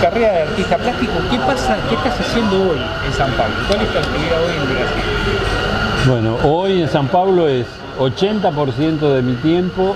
carrera de artista plástico, ¿qué pasa? ¿Qué estás haciendo hoy en San Pablo? ¿Cuál es tu actividad hoy en Brasil? Bueno, hoy en San Pablo es 80% de mi tiempo,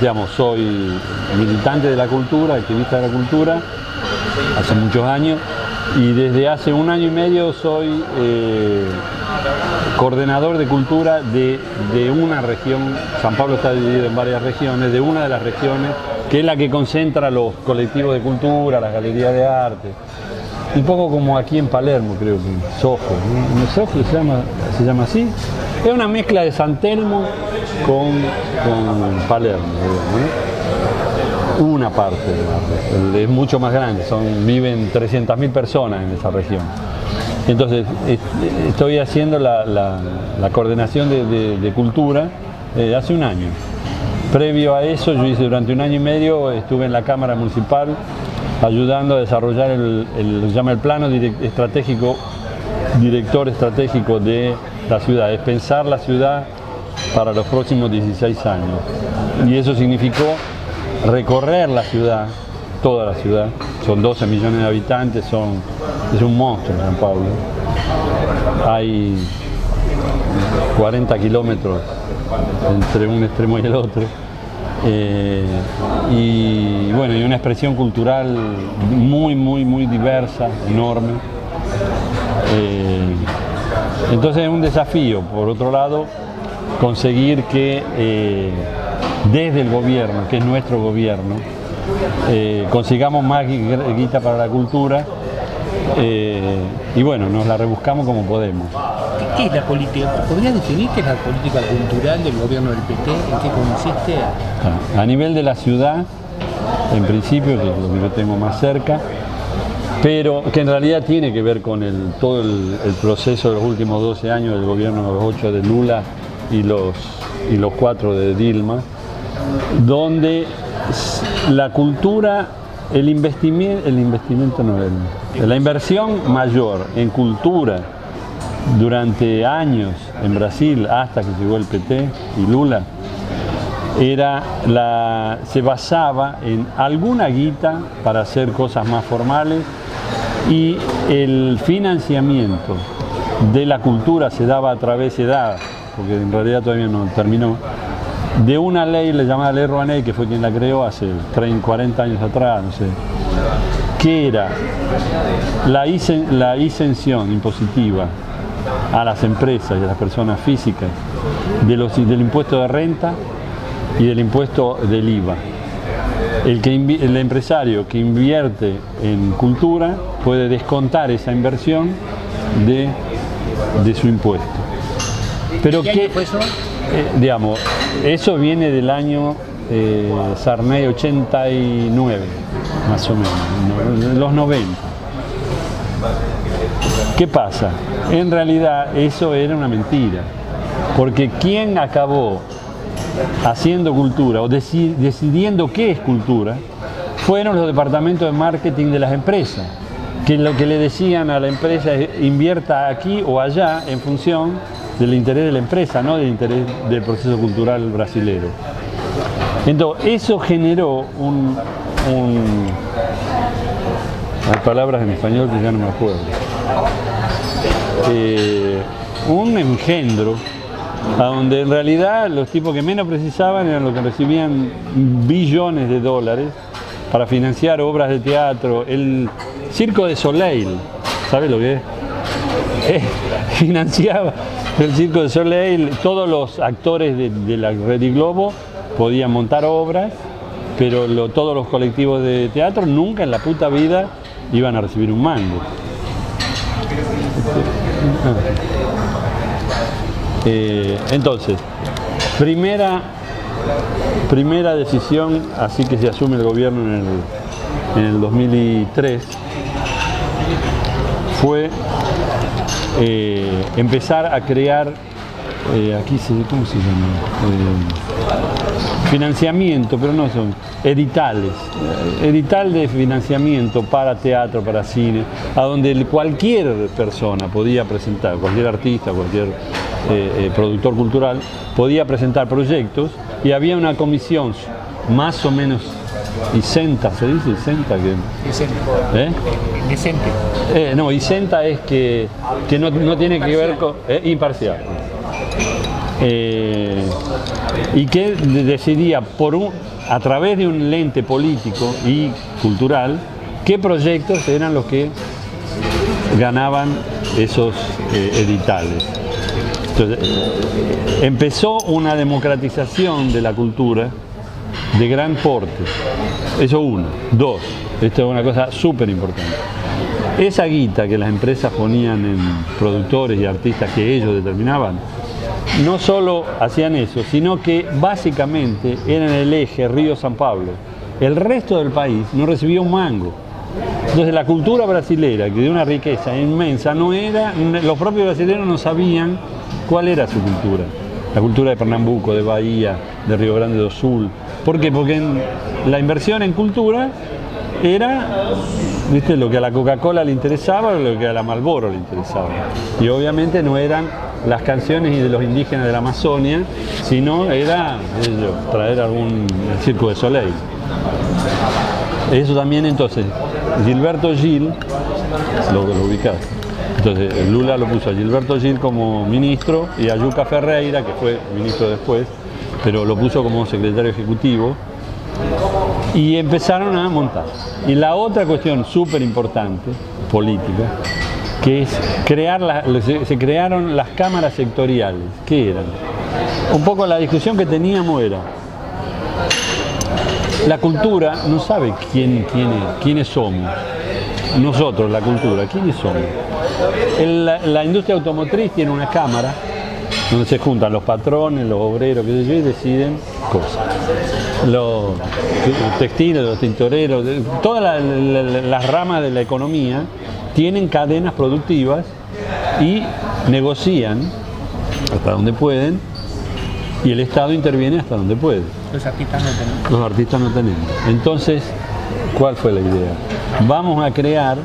digamos, soy militante de la cultura, activista de la cultura, hace muchos años, y desde hace 1 año y medio soy coordinador de cultura de una región. San Pablo está dividido en varias regiones, de una de las regiones, que es la que concentra los colectivos de cultura, las galerías de arte. Un poco como aquí en Palermo, creo que Soho, ¿no? Soho se llama así. Es una mezcla de San Telmo con Palermo, digamos, ¿no? Una parte del barrio, es mucho más grande, viven 300.000 personas en esa región. Entonces, estoy haciendo la coordinación de cultura hace 1 año. Previo a eso, yo hice durante 1 año y medio, estuve en la Cámara Municipal ayudando a desarrollar lo que llama el plano estratégico, director estratégico de la ciudad, es pensar la ciudad para los próximos 16 años. Y eso significó recorrer la ciudad, toda la ciudad, son 12 millones de habitantes, es un monstruo San Pablo. Hay 40 kilómetros entre un extremo y el otro. Y bueno, y una expresión cultural muy diversa, enorme. Entonces es un desafío, por otro lado, conseguir que desde el gobierno, que es nuestro gobierno, consigamos más guita para la cultura y bueno, nos la rebuscamos como podemos. ¿Qué es la política? ¿Podrías definir qué es la política cultural del gobierno del PT? ¿En qué consiste? A nivel de la ciudad, en principio, que es lo que yo tengo más cerca, pero que en realidad tiene que ver con todo el proceso de los últimos 12 años del gobierno, los 8 de Lula y los 4 de Dilma, donde la cultura, la inversión mayor en cultura durante años en Brasil, hasta que llegó el PT y Lula, se basaba en alguna guita para hacer cosas más formales, y el financiamiento de la cultura se daba porque en realidad todavía no terminó, de una ley llamada Ley Rouanet, que fue quien la creó hace 40 años atrás, no sé, que era la exención impositiva a las empresas y a las personas físicas del impuesto de renta y del impuesto del IVA. El empresario que invierte en cultura puede descontar esa inversión de su impuesto. Pero ¿Qué año fue eso? Digamos, eso viene del año Sarney 89, más o menos, los 90. ¿Qué pasa? En realidad eso era una mentira, porque quien acabó haciendo cultura o decidiendo qué es cultura fueron los departamentos de marketing de las empresas, que lo que le decían a la empresa es invierta aquí o allá en función del interés de la empresa, no del interés del proceso cultural brasilero. Entonces, eso generó hay palabras en español que ya no me acuerdo. Un engendro a donde en realidad los tipos que menos precisaban eran los que recibían billones de dólares para financiar obras de teatro. El Circo de Soleil, ¿sabes lo que es? Financiaba el Circo de Soleil, todos los actores de la Rede Globo podían montar obras, pero todos los colectivos de teatro nunca en la puta vida iban a recibir un mango. Entonces, primera decisión, así que se asume el gobierno en el 2003, fue empezar a crear, ¿cómo se llama? Financiamiento, pero no son editales, edital de financiamiento para teatro, para cine, a donde cualquier persona podía presentar, cualquier artista, cualquier productor cultural podía presentar proyectos, y había una comisión más o menos Isenta, ¿se dice Isenta? Decente. ¿Eh? Decente. No, Isenta es que no tiene que ver con... imparcial. Y que decidía a través de un lente político y cultural qué proyectos eran los que ganaban esos editales. Entonces, empezó una democratización de la cultura de gran porte. Eso uno. Dos, esto es una cosa súper importante. Esa guita que las empresas ponían en productores y artistas que ellos determinaban, no solo hacían eso, sino que básicamente eran el eje Río-San Pablo. El resto del país no recibía un mango. Entonces la cultura brasilera, que de una riqueza inmensa, los propios brasileños no sabían cuál era su cultura. La cultura de Pernambuco, de Bahía, de Río Grande do Sul. ¿Por qué? Porque la inversión en cultura era, ¿viste?, lo que a la Coca-Cola le interesaba o lo que a la Marlboro le interesaba. Y obviamente no eran las canciones de los indígenas de la Amazonia, sino era traer algún Circo de Soleil. Eso también, entonces, Gilberto Gil, lo ubicás. Entonces Lula lo puso a Gilberto Gil como ministro y a Yuca Ferreira, que fue ministro después, pero lo puso como secretario ejecutivo, y empezaron a montar. Y la otra cuestión súper importante, política, que es se crearon las cámaras sectoriales. ¿Qué eran? Un poco la discusión que teníamos era, la cultura no sabe quiénes somos. Nosotros, la cultura, ¿quiénes somos? La industria automotriz tiene una cámara donde se juntan los patrones, los obreros, qué sé yo, y deciden cosas. Los textiles, los tintoreros, todas las ramas de la economía tienen cadenas productivas y negocian hasta donde pueden, y el Estado interviene hasta donde puede. Los artistas no tenemos. Los artistas no tenemos. Entonces, ¿cuál fue la idea? Vamos a crear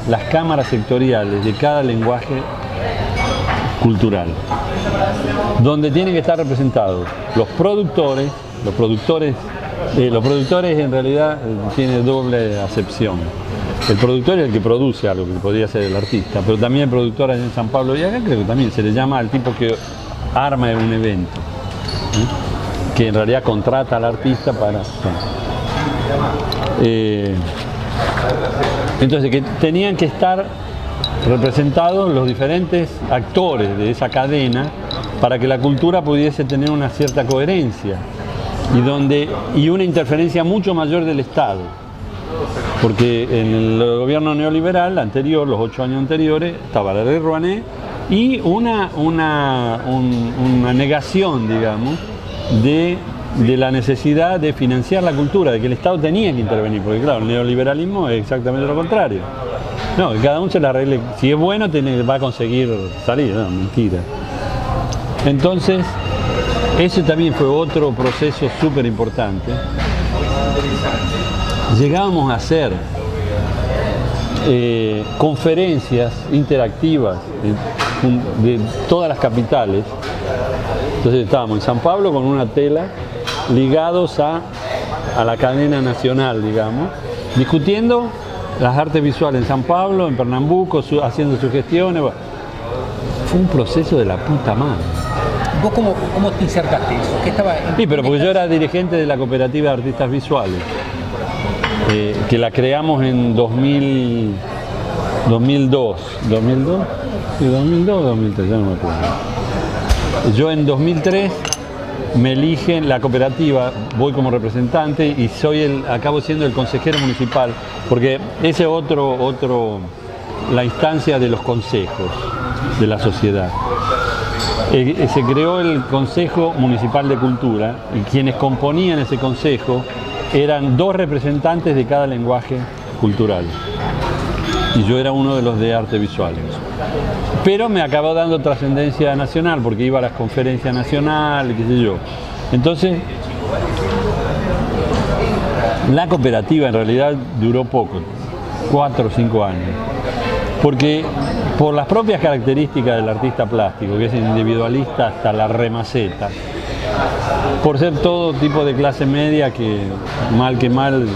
las cámaras sectoriales de cada lenguaje cultural, donde tienen que estar representados los productores en realidad tiene doble acepción. El productor es el que produce algo, que podría ser el artista, pero también el productor en San Pablo y acá creo que también se le llama al tipo que arma un evento, que en realidad contrata al artista para... entonces, que tenían que estar representados los diferentes actores de esa cadena para que la cultura pudiese tener una cierta coherencia y una interferencia mucho mayor del Estado. Porque en el gobierno neoliberal anterior, los 8 años anteriores, estaba la ley Rouanet y una negación, digamos, de la necesidad de financiar la cultura, de que el Estado tenía que intervenir, porque claro, el neoliberalismo es exactamente lo contrario. No, que cada uno se la arregle, si es bueno va a conseguir salir, no, mentira. Entonces, ese también fue otro proceso súper importante. Llegábamos a hacer conferencias interactivas de todas las capitales. Entonces estábamos en San Pablo con una tela, ligados a la cadena nacional, digamos, discutiendo las artes visuales en San Pablo, en Pernambuco, haciendo sugestiones. Fue un proceso de la puta madre. ¿Vos cómo te insertaste eso? ¿Qué estaba Sí, pero porque yo era dirigente de la cooperativa de artistas visuales, que la creamos en 2002. ¿2002? Sí, 2002 o 2003, ya no me acuerdo. Yo en 2003 me eligen la cooperativa, voy como representante y acabo siendo el consejero municipal, porque ese es la instancia de los consejos de la sociedad. Se creó el Consejo Municipal de Cultura y quienes componían ese consejo eran 2 representantes de cada lenguaje cultural. Y yo era uno de los de artes visuales. Pero me acabó dando trascendencia nacional porque iba a las conferencias nacionales, qué sé yo. Entonces, la cooperativa en realidad duró poco, 4 o 5 años. Porque por las propias características del artista plástico, que es individualista hasta la remaceta, por ser todo tipo de clase media que mal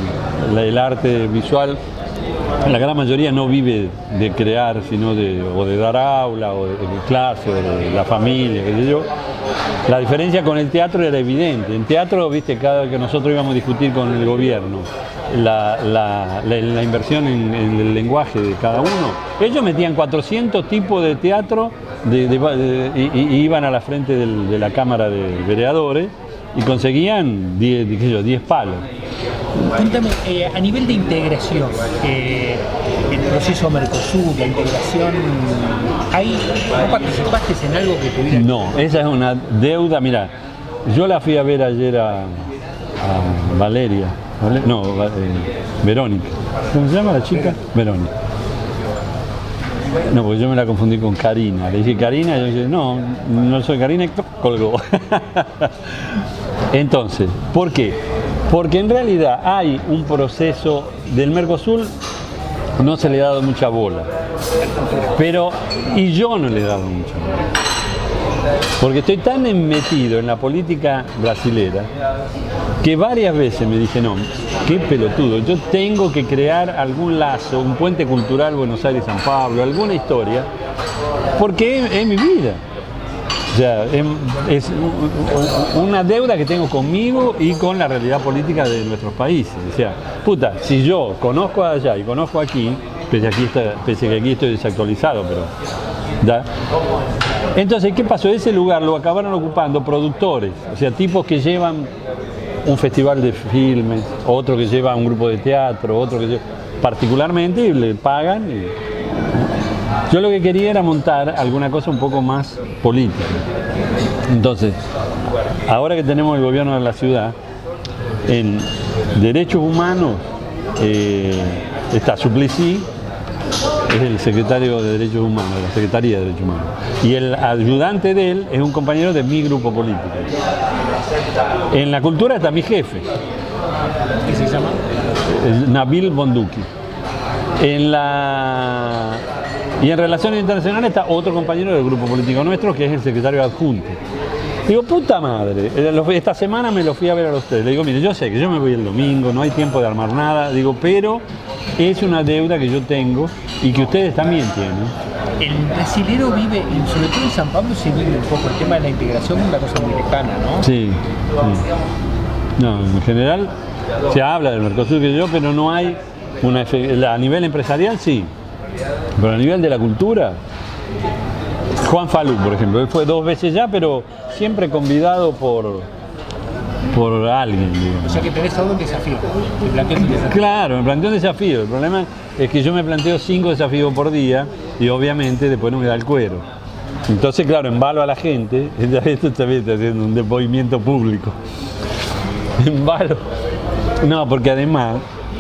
el arte visual, la gran mayoría no vive de crear, sino o de dar aula, o de clase, o de la familia, qué sé yo. La diferencia con el teatro era evidente. En teatro, viste, cada vez que nosotros íbamos a discutir con el gobierno la inversión en el lenguaje de cada uno, ellos metían 400 tipos de teatro y iban a la frente de la Cámara de Vereadores y conseguían 10 palos. Cuéntame, a nivel de integración, el proceso Mercosur, la integración, ¿vos participaste en algo que tuviera? No, esa es una deuda. Mira, yo la fui a ver ayer a Valeria, Verónica. ¿Cómo se llama la chica? Verónica. No, porque yo me la confundí con Karina. Le dije Karina, y yo dije, no soy Karina, y colgó. Entonces, ¿por qué? Porque en realidad hay un proceso del Mercosur, no se le ha dado mucha bola. Y yo no le he dado mucha bola. Porque estoy tan metido en la política brasilera que varias veces me dije, no, qué pelotudo, yo tengo que crear algún lazo, un puente cultural Buenos Aires-San Pablo, alguna historia, porque es mi vida. O sea, es una deuda que tengo conmigo y con la realidad política de nuestros países. O sea, puta, si yo conozco allá y conozco aquí, pese a que aquí estoy desactualizado, pero... ¿da? Entonces, ¿qué pasó? Ese lugar lo acabaron ocupando productores, o sea, tipos que llevan un festival de filmes, otro que lleva un grupo de teatro, otro que lleva... particularmente, y le pagan. Yo lo que quería era montar alguna cosa un poco más política. Entonces, ahora que tenemos el gobierno de la ciudad, en derechos humanos está Suplicy, es el secretario de Derechos Humanos, de la Secretaría de Derechos Humanos. Y el ayudante de él es un compañero de mi grupo político. En la cultura está mi jefe. ¿Qué se llama? Nabil Bonduki. Y en Relaciones Internacionales está otro compañero del grupo político nuestro, que es el secretario adjunto. Digo, puta madre, esta semana me lo fui a ver a los tres. Le digo, mire, yo sé que yo me voy el domingo, no hay tiempo de armar nada. Digo, pero es una deuda que yo tengo y que ustedes también tienen. El brasilero vive, sobre todo en San Pablo, se vive un poco el tema de la integración, una cosa muy lejana, ¿no? Sí. No, en general se habla del Mercosur que yo, pero no hay a nivel empresarial sí, pero a nivel de la cultura, Juan Falú, por ejemplo, él fue 2 veces ya, pero siempre convidado por alguien, digamos. O sea que tenés todo un desafío. ¿Te planteas un desafío? Claro, me planteo un desafío. El problema es que yo me planteo 5 desafíos por día y obviamente después no me da el cuero. Entonces, claro, embalo a la gente. Esto también está haciendo un movimiento público. Embalo. No, porque además,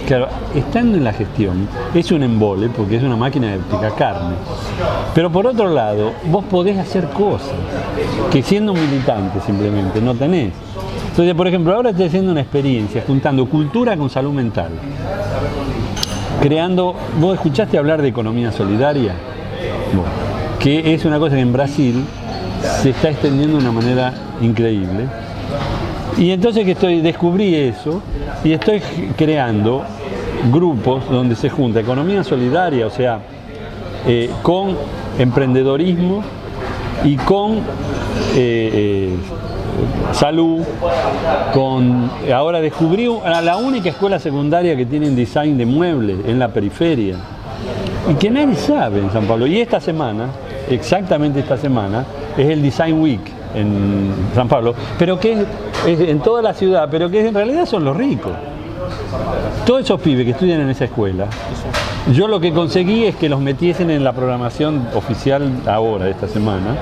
claro, estando en la gestión es un embole porque es una máquina de picar carne. Pero por otro lado, vos podés hacer cosas que siendo militante simplemente no tenés. Entonces, por ejemplo, ahora estoy haciendo una experiencia juntando cultura con salud mental. Creando, ¿vos escuchaste hablar de economía solidaria? Bueno, que es una cosa que en Brasil se está extendiendo de una manera increíble. Y entonces descubrí eso y estoy creando grupos donde se junta economía solidaria, o sea, con emprendedorismo y con salud. Ahora descubrí la única escuela secundaria que tiene design de muebles en la periferia y que nadie sabe en San Pablo. Y esta semana, exactamente esta semana, es el Design Week en San Pablo, pero que es en toda la ciudad, pero que en realidad son los ricos. Todos esos pibes que estudian en esa escuela, yo lo que conseguí es que los metiesen en la programación oficial ahora, esta semana,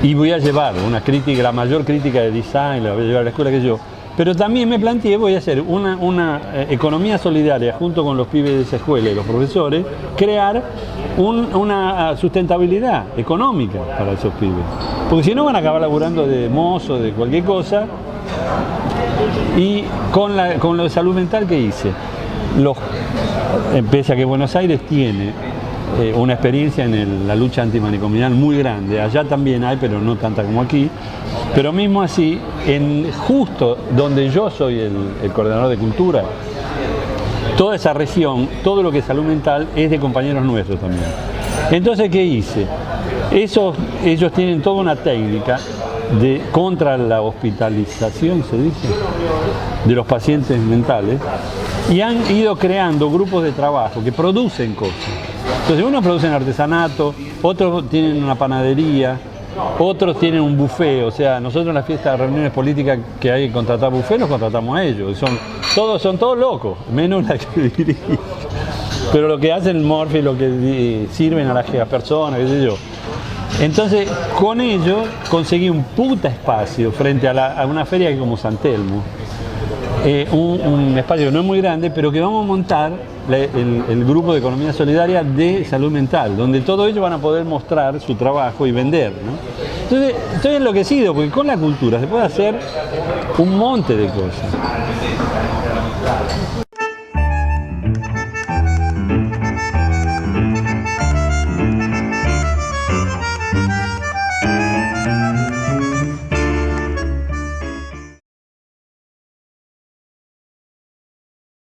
y voy a llevar una crítica, la mayor crítica de design, la voy a llevar a la escuela que yo, pero también me planteé, voy a hacer una economía solidaria junto con los pibes de esa escuela y los profesores, crear una sustentabilidad económica para esos pibes, porque si no van a acabar laburando de mozo, de cualquier cosa. Y con lo de salud mental que hice, pese a que Buenos Aires tiene una experiencia en la lucha antimanicomial muy grande. Allá también hay, pero no tanta como aquí. Pero mismo así, justo donde yo soy el coordinador de cultura, toda esa región, todo lo que es salud mental es de compañeros nuestros también. Entonces, ¿qué hice? Ellos tienen toda una técnica contra la hospitalización, se dice, de los pacientes mentales, y han ido creando grupos de trabajo que producen cosas. Entonces, unos producen artesanato, otros tienen una panadería, otros tienen un buffet. O sea, nosotros en las fiestas de reuniones políticas que hay que contratar buffet, los contratamos a ellos. Son todos locos, menos la que dirige. Pero lo que hacen Morphy, lo que sirven a las personas, qué sé yo. Entonces, con ellos conseguí un puta espacio frente a una feria que es como San Telmo. Un espacio que no es muy grande, pero que vamos a montar el grupo de economía solidaria de salud mental, donde todos ellos van a poder mostrar su trabajo y vender, ¿no? Entonces, estoy enloquecido, porque con la cultura se puede hacer un monte de cosas.